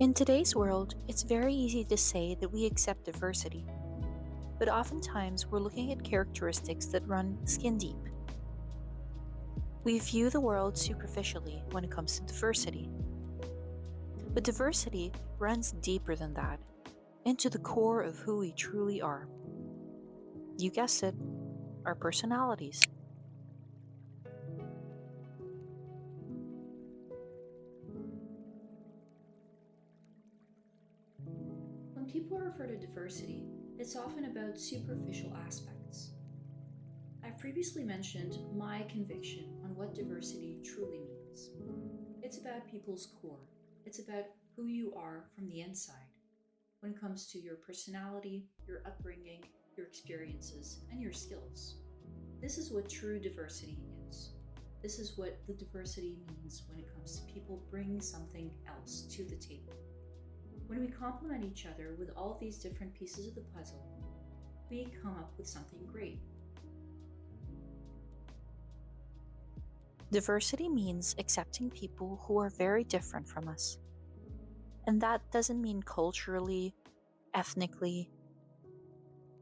In today's world, it's very easy to say that we accept diversity, but oftentimes we're looking at characteristics that run skin deep. We view the world superficially when it comes to diversity, but diversity runs deeper than that, into the core of who we truly are. You guessed it, our personalities. When people refer to diversity, it's often about superficial aspects. I've previously mentioned my conviction on what diversity truly means. It's about people's core, it's about who you are from the inside when it comes to your personality, your upbringing, your experiences, and your skills. This is what true diversity is. This is what the diversity means when it comes to people bringing something else to the table. When we complement each other with all these different pieces of the puzzle, we come up with something great. Diversity means accepting people who are very different from us. And that doesn't mean culturally, ethnically,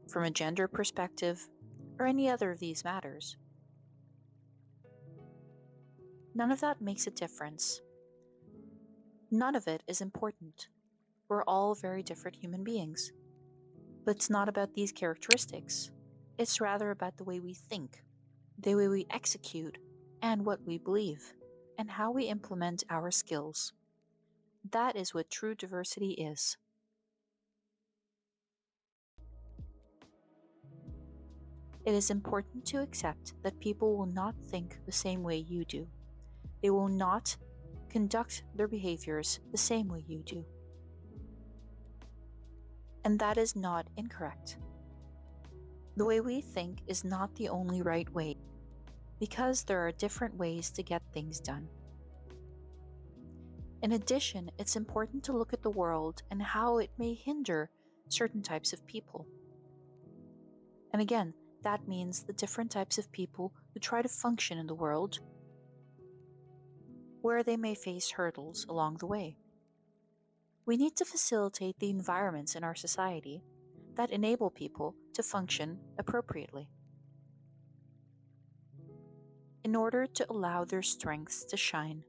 from a gender perspective, or any other of these matters. None of that makes a difference. None of it is important. We're all very different human beings. But it's not about these characteristics. It's rather about the way we think, the way we execute, and what we believe, and how we implement our skills. That is what true diversity is. It is important to accept that people will not think the same way you do. They will not conduct their behaviors the same way you do. And that is not incorrect. The way we think is not the only right way, because there are different ways to get things done. In addition, it's important to look at the world and how it may hinder certain types of people. And again, that means the different types of people who try to function in the world, where they may face hurdles along the way. We need to facilitate the environments in our society that enable people to function appropriately, in order to allow their strengths to shine.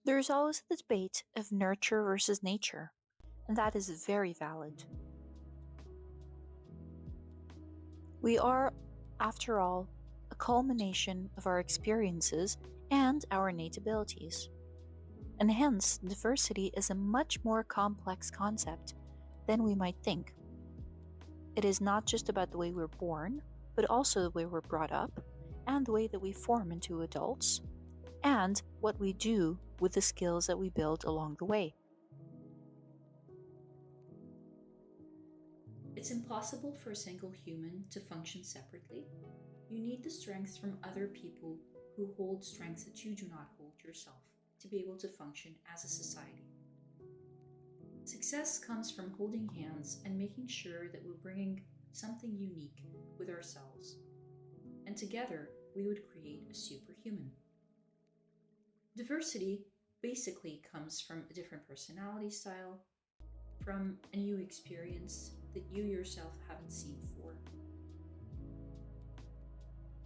There is always the debate of nurture versus nature, and that is very valid. We are, after all, a culmination of our experiences and our innate abilities, and hence diversity is a much more complex concept than we might think. It is not just about the way we're born, but also the way we're brought up, and the way that we form into adults, and what we do with the skills that we build along the way. It's impossible for a single human to function separately. You need the strengths from other people who hold strengths that you do not hold yourself to be able to function as a society. Success comes from holding hands and making sure that we're bringing something unique with ourselves. And together, we would create a superhuman. Diversity basically comes from a different personality style, from a new experience that you yourself haven't seen before.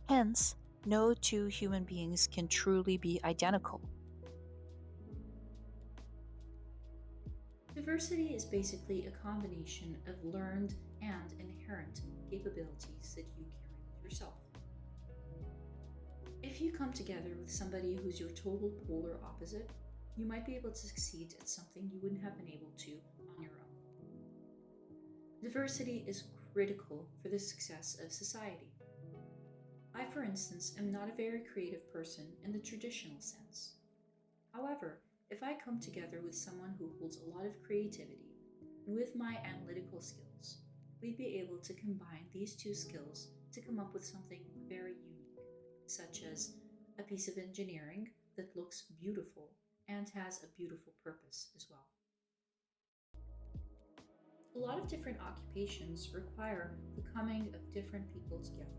Hence, no two human beings can truly be identical. Diversity is basically a combination of learned and inherent capabilities that you carry with yourself. If you come together with somebody who's your total polar opposite, you might be able to succeed at something you wouldn't have been able to on your own. Diversity is critical for the success of society. I, for instance, am not a very creative person in the traditional sense. However, if I come together with someone who holds a lot of creativity and with my analytical skills, we'd be able to combine these two skills to come up with something very unique, such as a piece of engineering that looks beautiful and has a beautiful purpose as well. A lot of different occupations require the coming of different people together,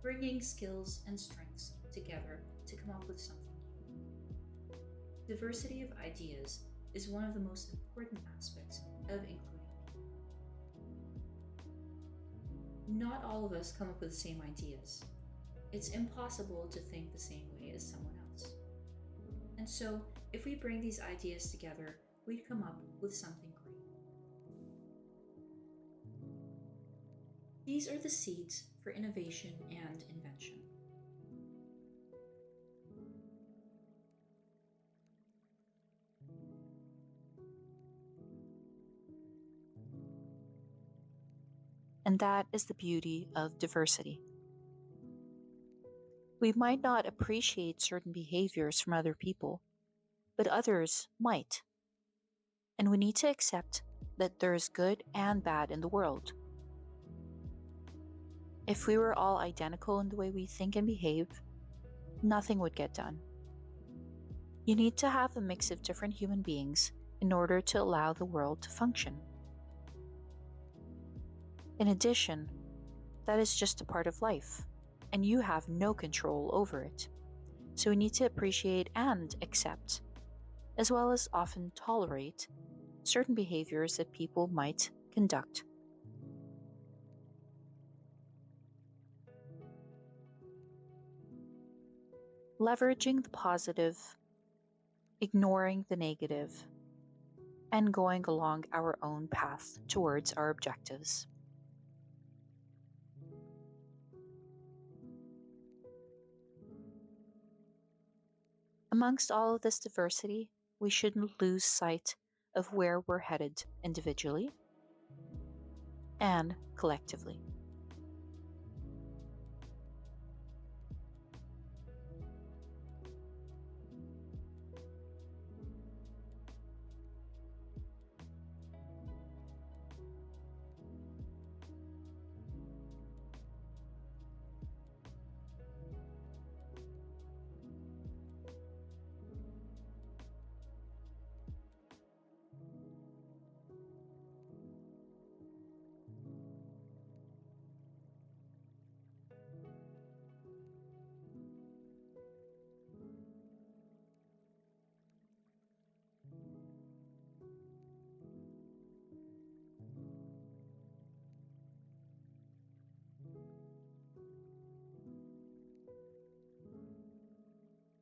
bringing skills and strengths together to come up with something new. Diversity of ideas is one of the most important aspects of including people. Not all of us come up with the same ideas. It's impossible to think the same way as someone else. And so, if we bring these ideas together, we'd come up with something great. These are the seeds for innovation and invention. And that is the beauty of diversity. We might not appreciate certain behaviors from other people, but others might. And we need to accept that there is good and bad in the world. If we were all identical in the way we think and behave, nothing would get done. You need to have a mix of different human beings in order to allow the world to function. In addition, that is just a part of life, and you have no control over it. So we need to appreciate and accept, as well as often tolerate, certain behaviors that people might conduct. Leveraging the positive, ignoring the negative, and going along our own path towards our objectives. Amongst all of this diversity, we shouldn't lose sight of where we're headed individually and collectively.